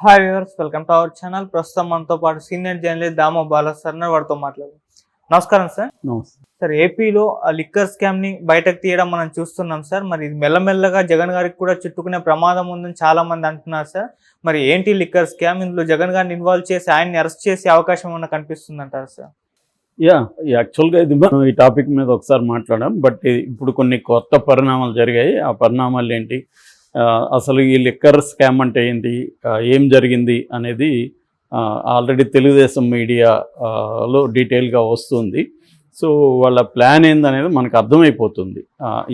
Hi viewers, welcome to our channel. ప్రస్తుతం మనతో పాటు senior journalist Damoh Bala sir వారితో మాట్లాడారు. నమస్కారం సార్. సార్, ఏపీలో ఆ లిక్కర్ స్కామ్ ని బయటకు తీయడం మనం చూస్తున్నాం సార్. మరి ఇది మెల్లమెల్లగా జగన్ గారికి కూడా చుట్టుకునే ప్రమాదం ఉందని చాలా మంది అంటున్నారు సార్. మరి ఏంటి లిక్కర్ స్కామ్? ఇందులో జగన్ గారిని ఇన్వాల్వ్ చేసి ఆయన్ని అరెస్ట్ చేసే అవకాశం ఏమన్నా కనిపిస్తుంది అంటారు సార్? యాక్చువల్గా ఇది మనం ఈ టాపిక్ మీద ఒకసారి మాట్లాడాం. బట్ ఇప్పుడు కొన్ని కొత్త పరిణామాలు జరిగాయి. ఆ పరిణామాలు ఏంటి, అసలు ఈ లిక్కర్ స్కామ్ అంటే ఏంటి, ఏం జరిగింది అనేది ఆల్రెడీ తెలుగుదేశం మీడియాలో డీటెయిల్గా వస్తుంది. సో వాళ్ళ ప్లాన్ ఏందనేది మనకు అర్థమైపోతుంది.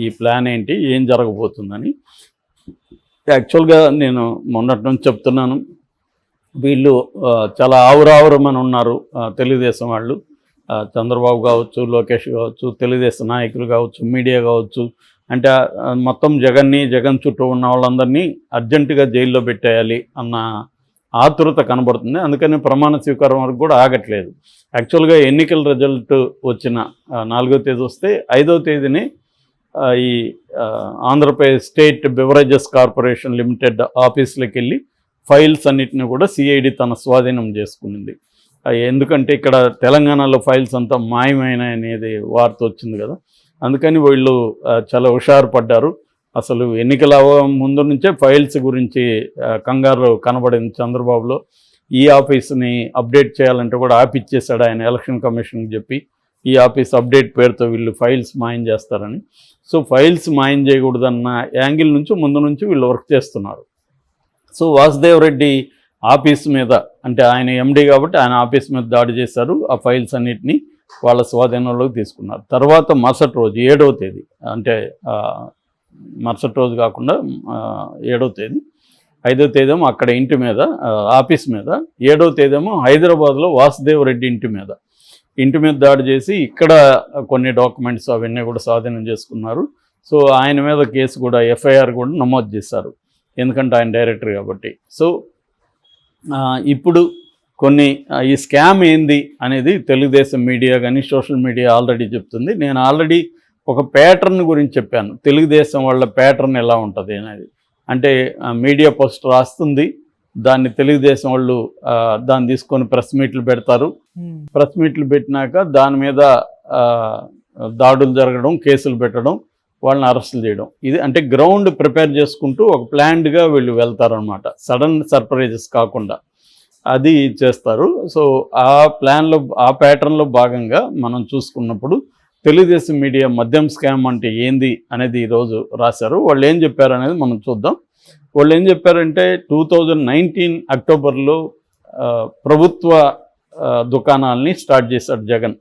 ఈ ప్లాన్ ఏంటి, ఏం జరగబోతుందని. యాక్చువల్గా నేను మొన్నటి నుంచి చెప్తున్నాను, వీళ్ళు చాలా ఆవురావురమని ఉన్నారు. తెలుగుదేశం వాళ్ళు, చంద్రబాబు కావచ్చు, లోకేష్ కావచ్చు, తెలుగుదేశం నాయకులు కావచ్చు, మీడియా కావచ్చు, అంటే మొత్తం జగన్ చుట్టూ ఉన్న వాళ్ళందరినీ అర్జెంటుగా జైల్లో పెట్టేయాలి అన్న ఆతురత కనబడుతుంది. అందుకని ప్రమాణ స్వీకారం వరకు కూడా ఆగట్లేదు. యాక్చువల్గా ఎన్నికల రిజల్ట్ వచ్చిన 4వ తేదీ వస్తే 5వ తేదీని ఈ Andhra Pradesh state beverages corporation limited ఆఫీసులకు వెళ్ళి ఫైల్స్ అన్నిటిని కూడా సిఐడి తన స్వాధీనం చేసుకునింది. ఎందుకంటే ఇక్కడ తెలంగాణలో ఫైల్స్ అంతా మాయమైన అనేది వార్త వచ్చింది కదా. అందుకని వీళ్ళు చాలా హుషారు పడ్డారు. అసలు ఎన్నికల ముందు నుంచే ఫైల్స్ గురించి కంగారు కనబడింది చంద్రబాబులో. ఈ ఆఫీస్ని అప్డేట్ చేయాలంటే కూడా ఆపిచ్చేశాడు ఆయన ఎలక్షన్ కమిషన్కి చెప్పి. ఈ ఆఫీస్ అప్డేట్ పేరుతో వీళ్ళు ఫైల్స్ మాయం చేస్తారని. సో ఫైల్స్ మాయం చేయకూడదన్న యాంగిల్ నుంచి ముందు నుంచి వీళ్ళు వర్క్ చేస్తున్నారు. సో వాసుదేవ్ రెడ్డి ఆఫీస్ మీద, అంటే ఆయన ఎండి కాబట్టి ఆయన ఆఫీస్ మీద దాడి చేశారు. ఆ ఫైల్స్ అన్నిటినీ వాళ్ళ స్వాధీనంలోకి తీసుకున్నారు. తర్వాత మరుసటి రోజు 7వ తేదీ, అంటే మరుసటి రోజు కాకుండా 7వ తేదీ, 5వ తేదీమో అక్కడ ఇంటి మీద, ఆఫీస్ మీద, 7వ తేదీమో హైదరాబాద్లో వాసుదేవ్ రెడ్డి ఇంటి మీద దాడి చేసి ఇక్కడ కొన్ని డాక్యుమెంట్స్ అవన్నీ కూడా స్వాధీనం చేసుకున్నారు. సో ఆయన మీద కేసు కూడా, ఎఫ్ఐఆర్ కూడా నమోదు చేశారు, ఎందుకంటే ఆయన డైరెక్టర్ కాబట్టి. సో ఇప్పుడు కొన్ని ఈ స్కామ్ ఏంది అనేది తెలుగుదేశం మీడియా కానీ సోషల్ మీడియా ఆల్రెడీ చెప్తుంది. నేను ఆల్రెడీ ఒక ప్యాటర్న్ గురించి చెప్పాను, తెలుగుదేశం వాళ్ళ ప్యాటర్న్ ఎలా ఉంటుంది అనేది. అంటే మీడియా పోస్ట్ రాస్తుంది, దాన్ని తెలుగుదేశం వాళ్ళు దాన్ని తీసుకొని ప్రెస్ మీట్లు పెడతారు. ప్రెస్ మీట్లు పెట్టినాక దాని మీద దాడులు జరగడం, కేసులు పెట్టడం, వాళ్ళని అరెస్టులు చేయడం. ఇది అంటే గ్రౌండ్ ప్రిపేర్ చేసుకుంటూ ఒక ప్లాన్డ్గా వీళ్ళు వెళ్తారనమాట. సడన్ సర్ప్రైజెస్ కాకుండా అది చేస్తారు. సో ఆ ప్లాన్లో, ఆ ప్యాటర్న్లో భాగంగా మనం చూసుకున్నప్పుడు తెలుగుదేశం మీడియా మద్యం స్కామ్ అంటే ఏంది అనేది ఈరోజు రాశారు. వాళ్ళు ఏం చెప్పారు అనేది మనం చూద్దాం. వాళ్ళు ఏం చెప్పారంటే 2019 అక్టోబర్లో ప్రభుత్వ దుకాణాలని స్టార్ట్ చేశాడు జగన్.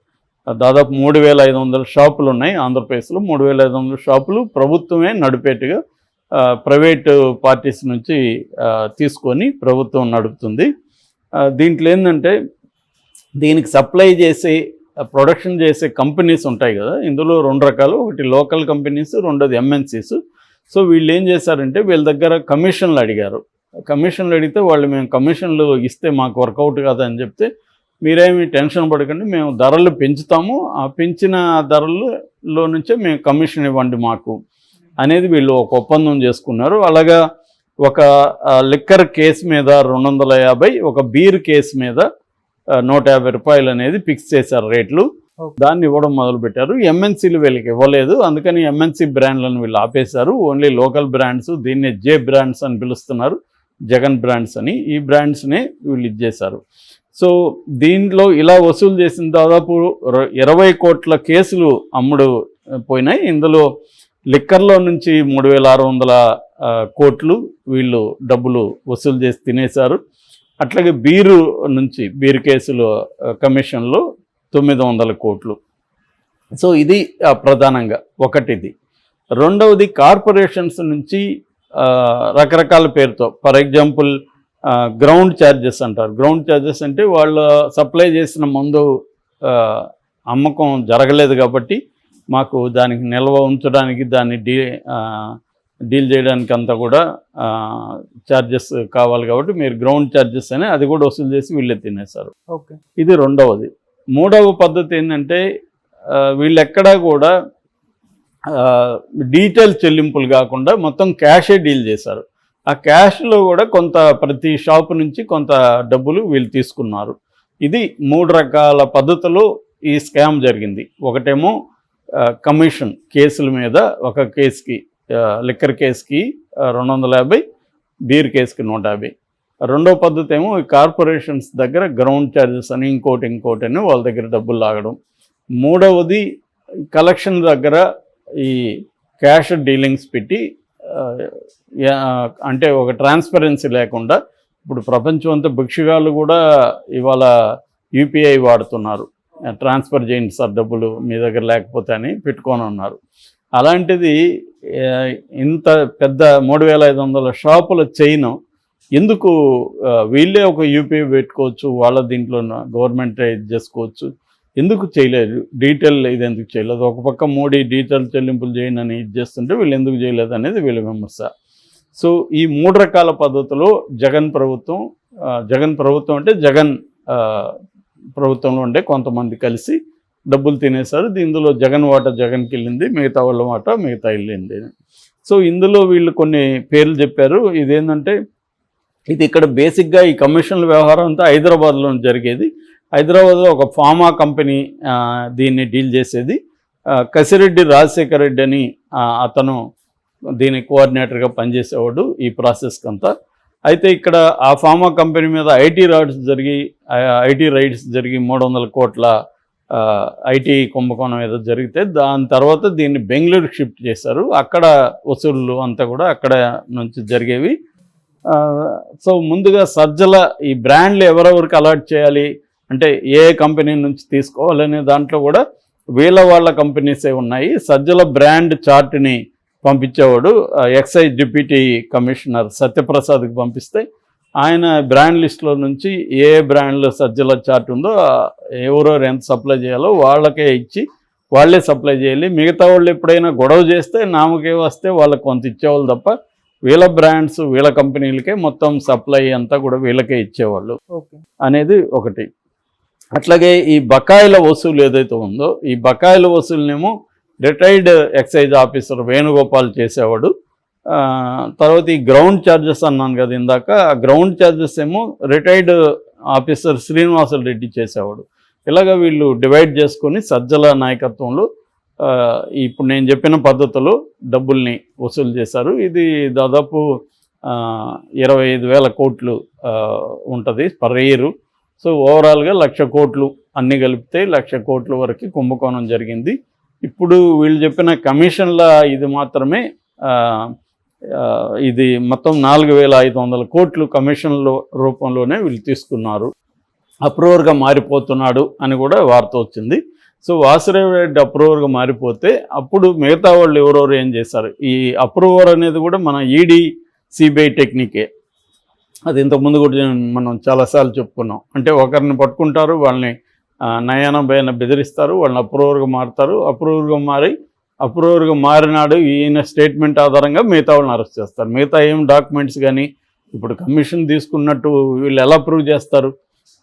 దాదాపు 3500 షాపులు ఉన్నాయి ఆంధ్రప్రదేశ్లో. 3500 షాపులు ప్రభుత్వమే నడిపేట్టుగా ప్రైవేటు పార్టీస్ నుంచి తీసుకొని ప్రభుత్వం నడుపుతుంది. దీంట్లో ఏంటంటే దీనికి సప్లై చేసే, ప్రొడక్షన్ చేసే కంపెనీస్ ఉంటాయి కదా. ఇందులో 2 రకాలు, ఒకటి లోకల్ కంపెనీస్, రెండోది ఎంఎన్సీస్. సో వీళ్ళు ఏం చేశారంటే వీళ్ళ దగ్గర కమిషన్లు అడిగారు. కమిషన్లు అడిగితే వాళ్ళు, మేము కమిషన్లు ఇస్తే మాకు వర్కౌట్ కాదని చెప్తే, మీరేమి టెన్షన్ పడకండి, మేము ధరలు పెంచుతాము, ఆ పెంచిన ధరల్లో నుంచే మేము కమిషన్ ఇవ్వండి మాకు అనేది వీళ్ళు ఒక ఒప్పందం చేసుకున్నారు. అలాగా ఒక లిక్కర్ కేసు మీద 250, ఒక బీర్ కేసు మీద 150 రూపాయలు అనేది ఫిక్స్ చేశారు రేట్లు. దాన్ని ఇవ్వడం మొదలుపెట్టారు. ఎంఎన్సీలు వీళ్ళకి ఇవ్వలేదు, అందుకని ఎంఎన్సీ బ్రాండ్లను వీళ్ళు ఆపేశారు. ఓన్లీ లోకల్ బ్రాండ్స్, దీన్నే జే బ్రాండ్స్ అని పిలుస్తున్నారు, జగన్ బ్రాండ్స్ అని. ఈ బ్రాండ్స్ని వీళ్ళు ఇచ్చేశారు. సో దీంట్లో ఇలా వసూలు చేసిన దాదాపు 20 కోట్ల కేసులు అమ్ముడు పోయినాయి. ఇందులో లిక్కర్లో నుంచి 3600 కోట్లు వీళ్ళు డబ్బులు వసూలు చేసి తినేశారు. అట్లాగే బీరు నుంచి, బీరు కేసులు కమిషన్లో 900 కోట్లు. సో ఇది ప్రధానంగా ఒకటిది. రెండవది కార్పొరేషన్స్ నుంచి రకరకాల పేరుతో, ఫర్ ఎగ్జాంపుల్ గ్రౌండ్ ఛార్జెస్ అంటారు. గ్రౌండ్ ఛార్జెస్ అంటే వాళ్ళు సప్లై చేసిన మందు అమ్మకం జరగలేదు కాబట్టి మాకు దానికి నిల్వ ఉంచడానికి, దాన్ని డీల్ చేయడానికి అంతా కూడా ఛార్జెస్ కావాలి కాబట్టి మీరు గ్రౌండ్ ఛార్జెస్ అని అది కూడా వసూలు చేసి వీళ్ళే తినేశారు. ఓకే, ఇది రెండవది. మూడవ పద్ధతి ఏంటంటే వీళ్ళు ఎక్కడా కూడా డీటెయిల్ చెల్లింపులు కాకుండా మొత్తం క్యాషే డీల్ చేశారు. ఆ క్యాష్లో కూడా కొంత ప్రతి షాపు నుంచి కొంత డబ్బులు వీళ్ళు తీసుకున్నారు. ఇది 3 రకాల పద్ధతులు ఈ స్కామ్ జరిగింది. ఒకటేమో కమిషన్ కేసుల మీద, ఒక కేసుకి లిక్కర్ కేసుకి 250, బీర్ కేసుకి 150. రెండో పద్ధతి ఏమో ఈ కార్పొరేషన్స్ దగ్గర గ్రౌండ్ ఛార్జెస్ అని ఇంకోటి అని వాళ్ళ దగ్గర డబ్బులు లాగడం. మూడవది కలెక్షన్ దగ్గర ఈ క్యాష్ డీలింగ్స్ పెట్టి అంటే ఒక ట్రాన్స్పరెన్సీ లేకుండా, ఇప్పుడు ప్రపంచం అంతా భిక్షగాళ్ళు కూడా ఇవాళ యూపీఐ వాడుతున్నారు, ట్రాన్స్ఫర్ చేయండి సార్ డబ్బులు మీ దగ్గర లేకపోతే అని పెట్టుకొని ఉన్నారు. అలాంటిది ఇంత పెద్ద 3500 షాపుల చైన్ ఎందుకు వీళ్ళే ఒక యూపీఐ పెట్టుకోవచ్చు, వాళ్ళ దీంట్లో గవర్నమెంట్ ఇది చేసుకోవచ్చు, ఎందుకు చేయలేదు? డీటెయిల్ ఇది ఎందుకు చేయలేదు? ఒక పక్క మోడీ డీటెయిల్ చెల్లింపులు చేయండి అని ఇది చేస్తుంటే వీళ్ళు ఎందుకు చేయలేదు అనేది వీళ్ళ విమర్శ. సో ఈ 3 రకాల పద్ధతులు జగన్ ప్రభుత్వం అంటే జగన్ ప్రభుత్వంలో ఉండే కొంతమంది కలిసి డబ్బులు తినేశారు. ఇందులో జగన్ వాటా జగన్కి వెళ్ళింది, మిగతా వాళ్ళ వాటా మిగతా వెళ్ళింది. సో ఇందులో వీళ్ళు కొన్ని పేర్లు చెప్పారు. ఇదేంటంటే ఇది ఇక్కడ బేసిక్గా ఈ కమిషన్ల వ్యవహారం అంతా హైదరాబాద్లో జరిగేది. హైదరాబాద్లో ఒక ఫార్మా కంపెనీ దీన్ని డీల్ చేసేది. కసిరెడ్డి రాజశేఖర రెడ్డి అని అతను దీని కోఆర్డినేటర్గా పనిచేసేవాడు ఈ ప్రాసెస్కి అంతా. అయితే ఇక్కడ ఆ ఫార్మా కంపెనీ మీద ఐటీ రైడ్స్ జరిగి 300 కోట్ల ఐటీ కుంభకోణం ఏదో జరిగితే దాని తర్వాత దీన్ని బెంగళూరుకి షిఫ్ట్ చేశారు. అక్కడ వసూళ్ళు అంతా కూడా అక్కడ నుంచి జరిగేవి. సో ముందుగా సజ్జల ఈ బ్రాండ్లు ఎవరెవరికి అలాట్ చేయాలి అంటే ఏ కంపెనీ నుంచి తీసుకోవాలనే దాంట్లో కూడా వాళ్ళ కంపెనీసే ఉన్నాయి. సజ్జల బ్రాండ్ చార్ట్ని పంపించేవాడు ఎక్సైజ్ డిప్యూటీ కమిషనర్ సత్యప్రసాద్కి పంపిస్తే ఆయన బ్రాండ్ లిస్టులో నుంచి ఏ బ్రాండ్లో సజ్జల చార్ట్ ఉందో ఎవరెవరు ఎంత సప్లై చేయాలో వాళ్ళకే ఇచ్చి వాళ్ళే సప్లై చేయాలి. మిగతా వాళ్ళు ఎప్పుడైనా గొడవ చేస్తే నామకే వస్తే వాళ్ళకి కొంత ఇచ్చేవాళ్ళు తప్ప వీళ్ళ బ్రాండ్స్ వీళ్ళ కంపెనీలకే మొత్తం సప్లై అంతా కూడా వీళ్ళకే ఇచ్చేవాళ్ళు అనేది ఒకటి. అట్లాగే ఈ బకాయిల వసూలు ఏదైతే ఉందో ఈ బకాయిల వసూలునేమో రిటైర్డ్ ఎక్సైజ్ ఆఫీసర్ వేణుగోపాల్ చేసేవాడు. తర్వాత ఈ గ్రౌండ్ ఛార్జెస్ అన్నాను కదా ఇందాక, ఆ గ్రౌండ్ ఛార్జెస్ ఏమో రిటైర్డ్ ఆఫీసర్ శ్రీనివాసులు రెడ్డి చేసేవాడు. ఇలాగ వీళ్ళు డివైడ్ చేసుకొని సజ్జల నాయకత్వంలో ఇప్పుడు నేను చెప్పిన పద్ధతిలో డబ్బుల్ని వసూలు చేశారు. ఇది దాదాపు 25,000 కోట్లు ఉంటుంది పర్ ఇయర్. సో ఓవరాల్గా 1,00,000 కోట్లు అన్నీ కలిపితే 1,00,000 కోట్ల వరకు కుంభకోణం జరిగింది. ఇప్పుడు వీళ్ళు చెప్పిన కమిషన్ల ఇది మాత్రమే ఇది మొత్తం 4,500 కోట్లు కమిషన్ల రూపంలోనే వీళ్ళు తీసుకున్నారు. అప్రూవర్గా మారిపోతున్నాడు అని కూడా వార్త వచ్చింది. సో వాసుదేవ్ రెడ్డి అప్రూవర్గా మారిపోతే అప్పుడు మిగతా వాళ్ళు ఎవరెవరు ఏం చేశారు? ఈ అప్రూవర్ అనేది కూడా మన ఈడీ సిబిఐ టెక్నికే. అది ఇంతకుముందు కూడా మనం చాలాసార్లు చెప్పుకున్నాం. అంటే ఒకరిని పట్టుకుంటారు, వాళ్ళని నయాన భయాన బెదిరిస్తారు, వాళ్ళని అప్రూవర్గా మారినాడు ఈయన స్టేట్మెంట్ ఆధారంగా మిగతా వాళ్ళని అరెస్ట్ చేస్తారు. మిగతా ఏం డాక్యుమెంట్స్ కానీ ఇప్పుడు కమిషన్ తీసుకున్నట్టు వీళ్ళు ఎలా ప్రూవ్ చేస్తారు?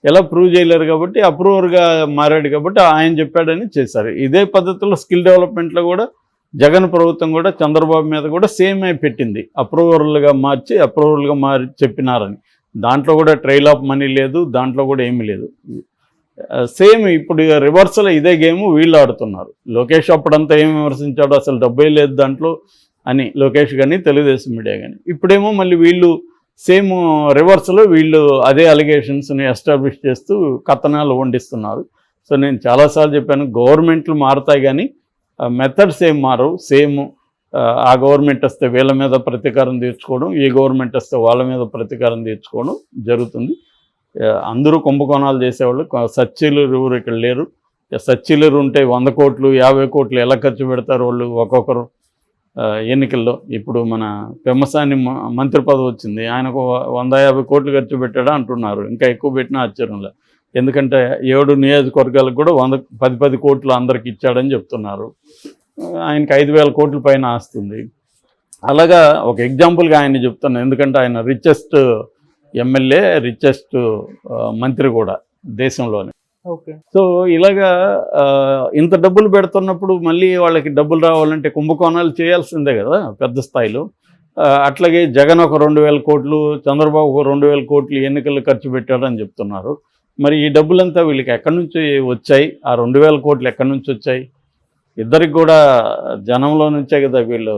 ఎలా ప్రూవ్ చేయలేరు కాబట్టి అప్రూవర్గా మారాడు కాబట్టి ఆయన చెప్పాడని చేశారు. ఇదే పద్ధతిలో స్కిల్ డెవలప్మెంట్లో కూడా జగన్ ప్రభుత్వం కూడా చంద్రబాబు మీద కూడా సేమ్ పెట్టింది. అప్రూవర్గా మారి చెప్పినారని. దాంట్లో కూడా ట్రైల్ ఆఫ్ మనీ లేదు, దాంట్లో కూడా ఏమీ లేదు. సేమ్ ఇప్పుడు రివర్సల్ ఇదే గేమ్ వీళ్ళు ఆడుతున్నారు. లోకేష్ అప్పుడంతా ఏం విమర్శించాడు, అసలు డబ్బే లేదు దాంట్లో అని లోకేష్ కానీ తెలుగుదేశం మీడియా కానీ. ఇప్పుడేమో మళ్ళీ వీళ్ళు సేమ్ రివర్స్లో వీళ్ళు అదే అలిగేషన్స్ని ఎస్టాబ్లిష్ చేస్తూ కథనాలు వండిస్తున్నారు. సో నేను చాలాసార్లు చెప్పాను, గవర్నమెంట్లు మారుతాయి కానీ మెథడ్స్ ఏం మారవు. సేమ్ ఆ గవర్నమెంట్ వస్తే వీళ్ళ మీద ప్రతీకారం తీర్చుకోవడం, ఈ గవర్నమెంట్ వస్తే వాళ్ళ మీద ప్రతీకారం తీర్చుకోవడం జరుగుతుంది. అందరూ కుంభకోణాలు చేసేవాళ్ళు. సచ్చీలరు ఇక్కడ లేరు. సచ్చీలరు ఉంటే 100 కోట్లు 50 కోట్లు ఎలా ఖర్చు పెడతారు వాళ్ళు ఒక్కొక్కరు ఎన్నికల్లో. ఇప్పుడు మన పెమ్మసాని మంత్రి పదవి వచ్చింది, ఆయనకు 150 కోట్లు ఖర్చు పెట్టాడా అంటున్నారు. ఇంకా ఎక్కువ పెట్టినా ఆశ్చర్యంలో, ఎందుకంటే 7 నియోజకవర్గాలకు కూడా 10 కోట్లు అందరికి ఇచ్చాడని చెప్తున్నారు. ఆయనకి 5,000 కోట్ల పైన ఆస్తుంది. అలాగా ఒక ఎగ్జాంపుల్గా ఆయన చెప్తున్నాను, ఎందుకంటే ఆయన రిచెస్ట్ ఎమ్మెల్యే, రిచెస్ట్ మంత్రి కూడా దేశంలోనే. ఓకే. సో ఇలాగా ఇంత డబ్బులు పెడుతున్నప్పుడు మళ్ళీ వాళ్ళకి డబ్బులు రావాలంటే కుంభకోణాలు చేయాల్సిందే కదా పెద్ద స్థాయిలో. అట్లాగే జగన్ ఒక 2,000 కోట్లు, చంద్రబాబు ఒక 2,000 కోట్లు ఎన్నికలు ఖర్చు పెట్టారని చెప్తున్నారు. మరి ఈ డబ్బులంతా వీళ్ళకి ఎక్కడి నుంచి వచ్చాయి? ఆ 2,000 కోట్లు ఎక్కడి నుంచి వచ్చాయి? ఇద్దరికి కూడా జనంలో నుంచే కదా వీళ్ళు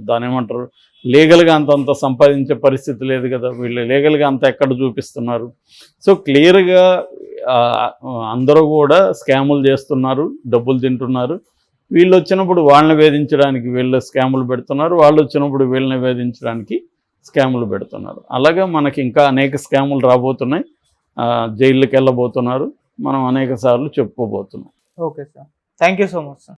దాని ఏమంటారు, లీగల్గా అంతంత సంపాదించే పరిస్థితి లేదు కదా, వీళ్ళు లీగల్గా అంత ఎక్కడ చూపిస్తున్నారు? సో క్లియర్గా అందరూ కూడా స్కాములు చేస్తున్నారు, డబ్బులు తింటున్నారు. వీళ్ళు వచ్చినప్పుడు వాళ్ళని వేధించడానికి వీళ్ళు స్కాములు పెడుతున్నారు, వాళ్ళు వచ్చినప్పుడు వీళ్ళని వేధించడానికి స్కాములు పెడుతున్నారు. అలాగే మనకి ఇంకా అనేక స్కాములు రాబోతున్నాయి, జైళ్ళకి వెళ్ళబోతున్నారు, మనం అనేక సార్లు చెప్పుకోబోతున్నాం. Okay sir, thank you so much sir.